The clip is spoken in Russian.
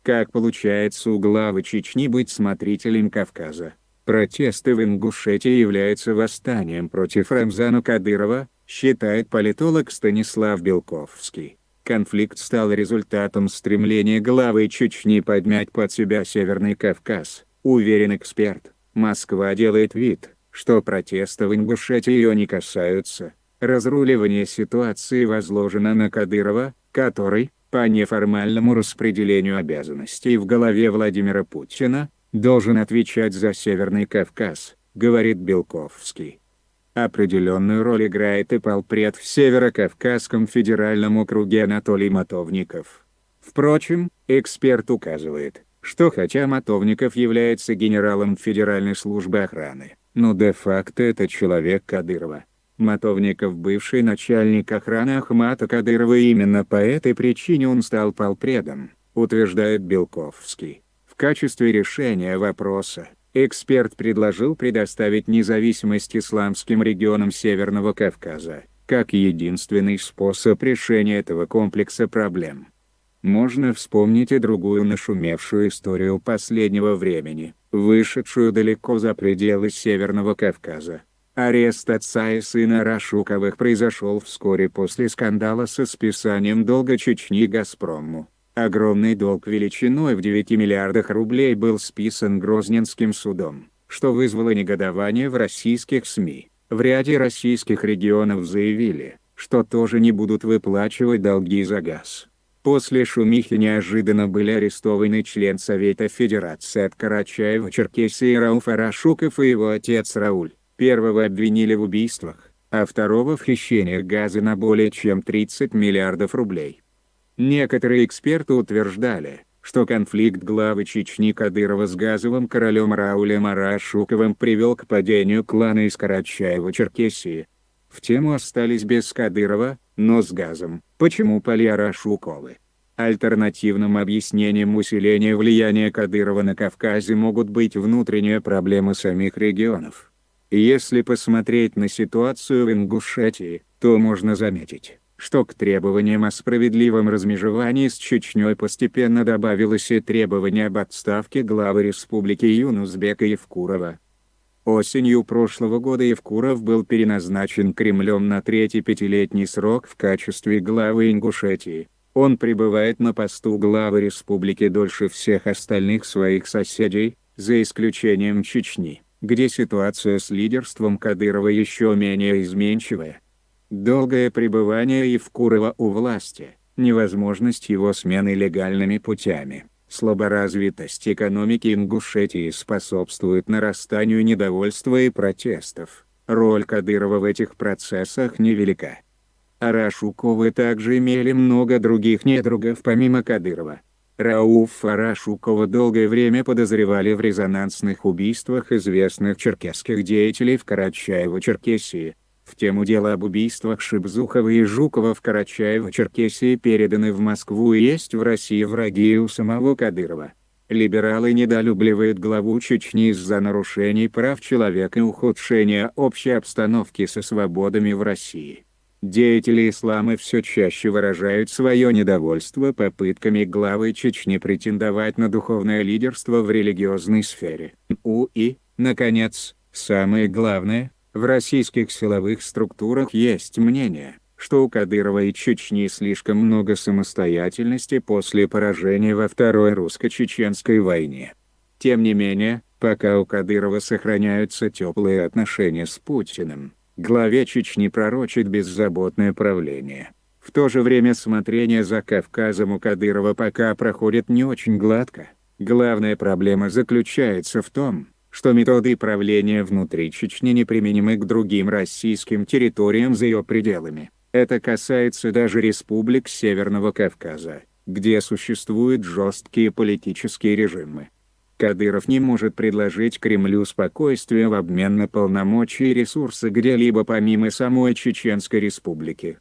Как получается у главы Чечни быть смотрителем Кавказа? Протесты в Ингушетии являются восстанием против Рамзана Кадырова, считает политолог Станислав Белковский. Конфликт стал результатом стремления главы Чечни подмять под себя Северный Кавказ, уверен эксперт. Москва делает вид, что протесты в Ингушетии ее не касаются. Разруливание ситуации возложено на Кадырова, который, по неформальному распределению обязанностей в голове Владимира Путина, должен отвечать за Северный Кавказ, говорит Белковский. Определенную роль играет и полпред в Северо-Кавказском федеральном округе Анатолий Мотовников. Впрочем, эксперт указывает, что хотя Мотовников является генералом Федеральной службы охраны, но де-факто это человек Кадырова. Мотовников бывший начальник охраны Ахмата Кадырова, и именно по этой причине он стал полпредом, утверждает Белковский. В качестве решения вопроса, эксперт предложил предоставить независимость исламским регионам Северного Кавказа, как единственный способ решения этого комплекса проблем. Можно вспомнить и другую нашумевшую историю последнего времени, вышедшую далеко за пределы Северного Кавказа. Арест отца и сына Рашуковых произошел вскоре после скандала со списанием долга Чечни «Газпрому». Огромный долг величиной в 9 миллиардах рублей был списан Грозненским судом, что вызвало негодование в российских СМИ. В ряде российских регионов заявили, что тоже не будут выплачивать долги за газ. После шумихи неожиданно были арестованы член Совета Федерации от Карачаево-Черкесии Рауф Арашуков и его отец Рауль. Первого обвинили в убийствах, а второго в хищениях газа на более чем 30 миллиардов рублей. Некоторые эксперты утверждали, что конфликт главы Чечни Кадырова с газовым королем Раулем Арашуковым привел к падению клана из Карачаево-Черкесии. В тему остались без Кадырова, но с газом. Почему поли Арашуковы? Альтернативным объяснением усиления влияния Кадырова на Кавказе могут быть внутренние проблемы самих регионов. Если посмотреть на ситуацию в Ингушетии, то можно заметить, что к требованиям о справедливом размежевании с Чечней постепенно добавилось и требование об отставке главы республики Юнусбека Евкурова. Осенью прошлого года Евкуров был переназначен Кремлем на третий пятилетний срок в качестве главы Ингушетии. Он пребывает на посту главы республики дольше всех остальных своих соседей, за исключением Чечни, где ситуация с лидерством Кадырова еще менее изменчивая. Долгое пребывание Евкурова у власти, невозможность его смены легальными путями, слаборазвитость экономики Ингушетии способствует нарастанию недовольства и протестов. Роль Кадырова в этих процессах невелика. Арашуковы также имели много других недругов помимо Кадырова. Рауфа Арашукова долгое время подозревали в резонансных убийствах известных черкесских деятелей в Карачаево-Черкесии. В тему дела об убийствах Шибзухова и Жукова в Карачаево-Черкесии переданы в Москву, и есть в России враги у самого Кадырова. Либералы недолюбливают главу Чечни из-за нарушений прав человека и ухудшения общей обстановки со свободами в России. Деятели ислама все чаще выражают свое недовольство попытками главы Чечни претендовать на духовное лидерство в религиозной сфере. И, наконец, самое главное, в российских силовых структурах есть мнение, что у Кадырова и Чечни слишком много самостоятельности после поражения во Второй русско-чеченской войне. Тем не менее, пока у Кадырова сохраняются теплые отношения с Путиным, главе Чечни пророчит беззаботное правление. В то же время смотрение за Кавказом у Кадырова пока проходит не очень гладко. Главная проблема заключается в том, что методы правления внутри Чечни неприменимы к другим российским территориям за ее пределами. Это касается даже республик Северного Кавказа, где существуют жесткие политические режимы. Кадыров не может предложить Кремлю спокойствие в обмен на полномочия и ресурсы где-либо помимо самой Чеченской республики.